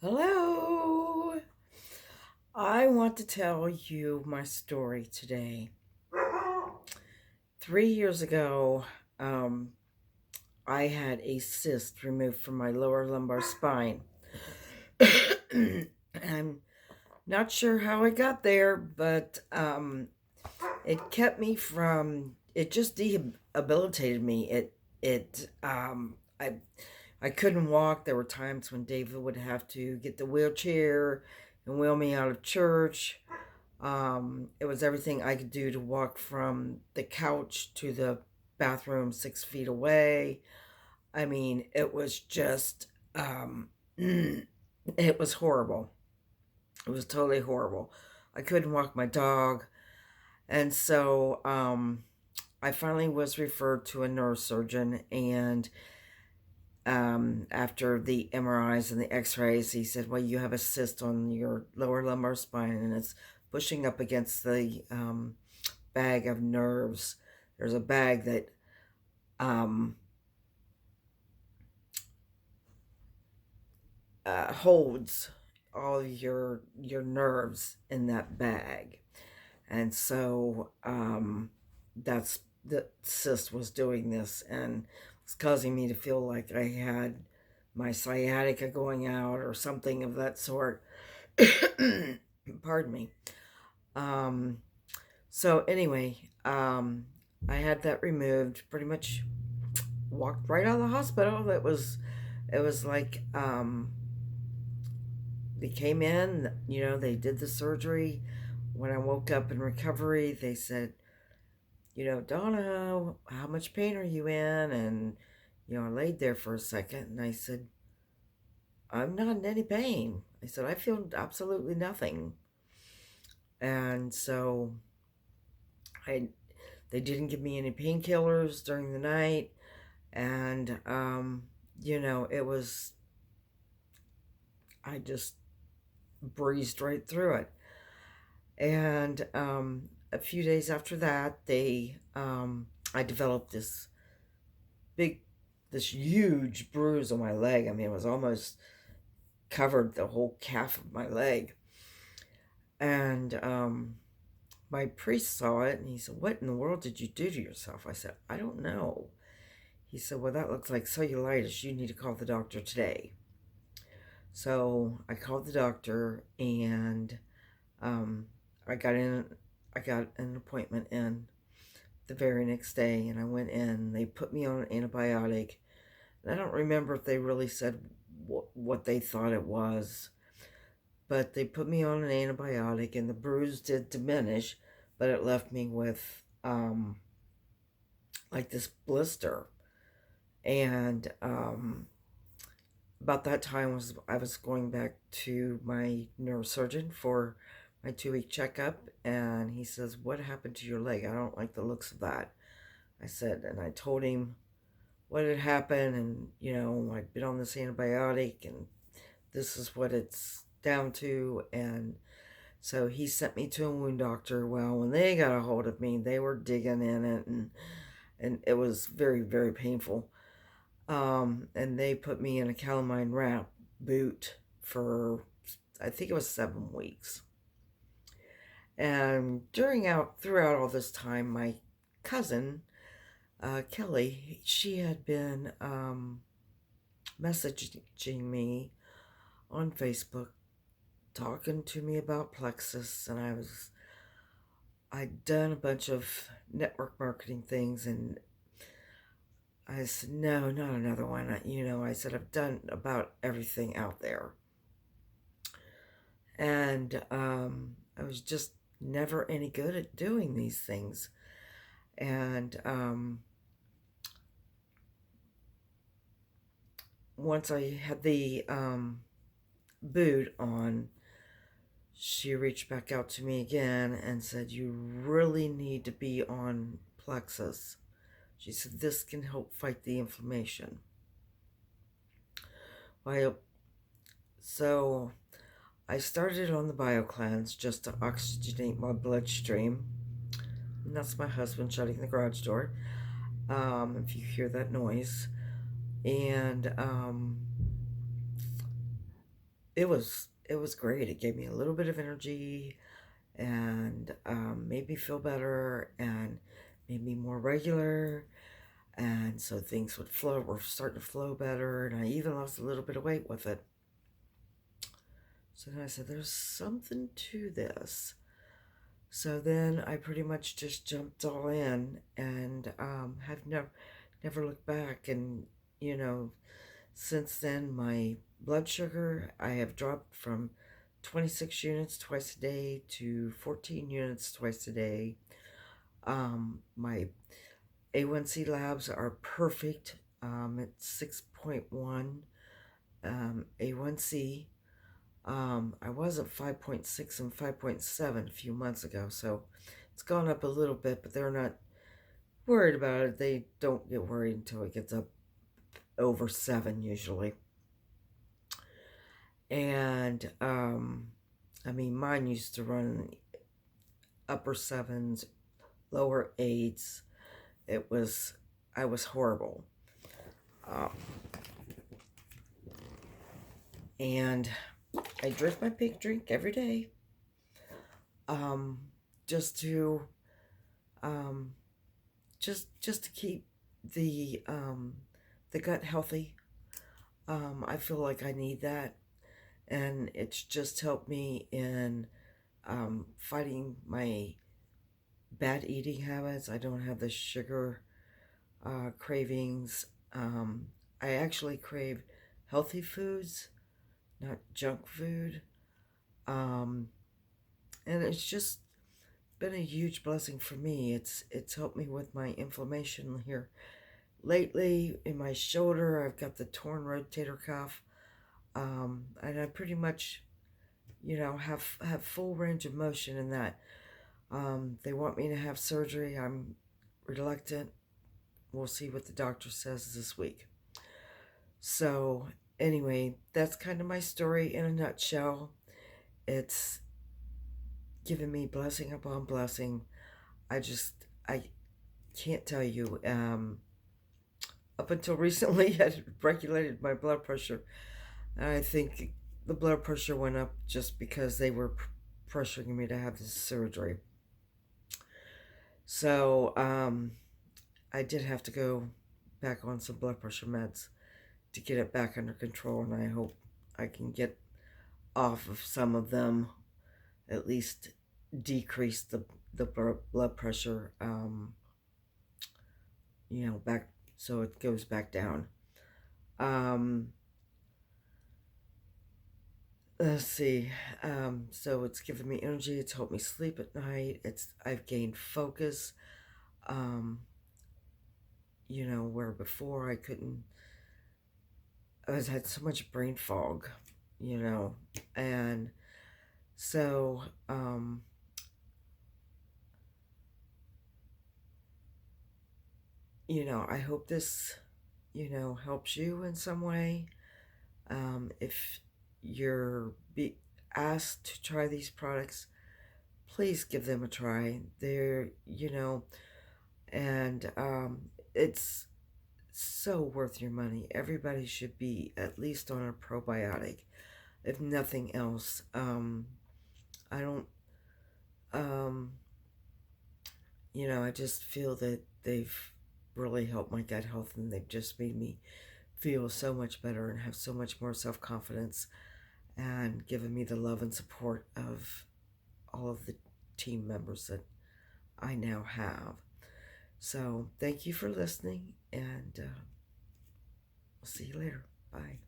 Hello. I want to tell you my story today. 3 years ago, um, I had a cyst removed from my lower lumbar spine. I'm not sure how it got there, but it kept me from. It just debilitated me. I couldn't walk. There were times when David would have to get the wheelchair and wheel me out of church. It was everything I could do to walk from the couch to the bathroom 6 feet away. I mean, it was just, it was horrible. It was totally horrible. I couldn't walk my dog. And so I finally was referred to a neurosurgeon. And after the MRIs and the x-rays, he said, well, you have a cyst on your lower lumbar spine and it's pushing up against the bag of nerves. There's a bag that um, holds all your nerves in that bag. And so that's the cyst was doing this, and it's causing me to feel like I had my sciatica going out or something of that sort. Pardon me. Um, so anyway, I had that removed. Pretty much walked right out of the hospital. It was like they came in. They did the surgery. When I woke up in recovery, they said, Donna, how much pain are you in? And I laid there for a second, and I said, I'm not in any pain. I said, I feel absolutely nothing. And so I they didn't give me any painkillers during the night. And it was, I just breezed right through it. And a few days after that, I developed big this huge bruise on my leg. I mean, it was almost covered the whole calf of my leg. And my priest saw it and he said, what in the world did you do to yourself? I said, I don't know. He said, well, that looks like cellulitis. You need to call the doctor today. So I called the doctor, and um, I got an appointment in the very next day, and I went in. They put me on an antibiotic. And I don't remember if they really said what they thought it was, but they put me on an antibiotic, and the bruise did diminish, but it left me with like this blister. And about that time I was going back to my neurosurgeon for my 2 week checkup, and he says, what happened to your leg? I don't like the looks of that. I said, and I told him what had happened, and I'd been on this antibiotic, and this is what it's down to. And so he sent me to a wound doctor. Well, when they got a hold of me, they were digging in it, and it was very, very painful. And they put me in a calamine wrap boot for, I think it was 7 weeks. And throughout all this time, my cousin Kelly, she had been messaging me on Facebook, talking to me about Plexus, and I'd done a bunch of network marketing things, and I said, no, not another one. I said, I've done about everything out there. And I was just never any good at doing these things. And once I had the boot on, she reached back out to me again and said, you really need to be on Plexus. She said, this can help fight the inflammation. Well, so I started on the BioCleanse just to oxygenate my bloodstream. And that's my husband shutting the garage door, if you hear that noise. And it was great. It gave me a little bit of energy and made me feel better and made me more regular. And so things were starting to flow better, and I even lost a little bit of weight with it. So then I said, there's something to this. So then I pretty much just jumped all in and have never looked back. And, you know, since then, my blood sugar, I have dropped from 26 units twice a day to 14 units twice a day. My A1C labs are perfect. It's 6.1 A1C. I was at 5.6 and 5.7 a few months ago, so it's gone up a little bit, but they're not worried about it. They don't get worried until it gets up over 7 usually. And I mean, mine used to run upper 7s, lower 8s. I was horrible. Um, and I drink my pink drink every day, um, just to um, just to keep the gut healthy. I feel like I need that, and it's just helped me in fighting my bad eating habits. I don't have the sugar cravings. I actually crave healthy foods, not junk food. Um, and it's just been a huge blessing for me. It's helped me with my inflammation here lately in my shoulder. I've got the torn rotator cuff, and I pretty much, have full range of motion in that. They want me to have surgery. I'm reluctant. We'll see what the doctor says this week. So anyway, that's kind of my story in a nutshell. It's given me blessing upon blessing. I can't tell you. Up until recently, I had regulated my blood pressure. And I think the blood pressure went up just because they were pressuring me to have this surgery. So I did have to go back on some blood pressure meds to get it back under control, and I hope I can get off of some of them, at least decrease the blood pressure, back so it goes back down. Um, let's see. So it's given me energy. It's helped me sleep at night. I've gained focus. Um, where before I couldn't. Had so much brain fog, and so I hope this helps you in some way. If you're asked to try these products, please give them a try. They're and it's so worth your money. Everybody should be at least on a probiotic, if nothing else. I don't I just feel that they've really helped my gut health, and they've just made me feel so much better and have so much more self-confidence, and given me the love and support of all of the team members that I now have. So thank you for listening, and we'll see you later. Bye.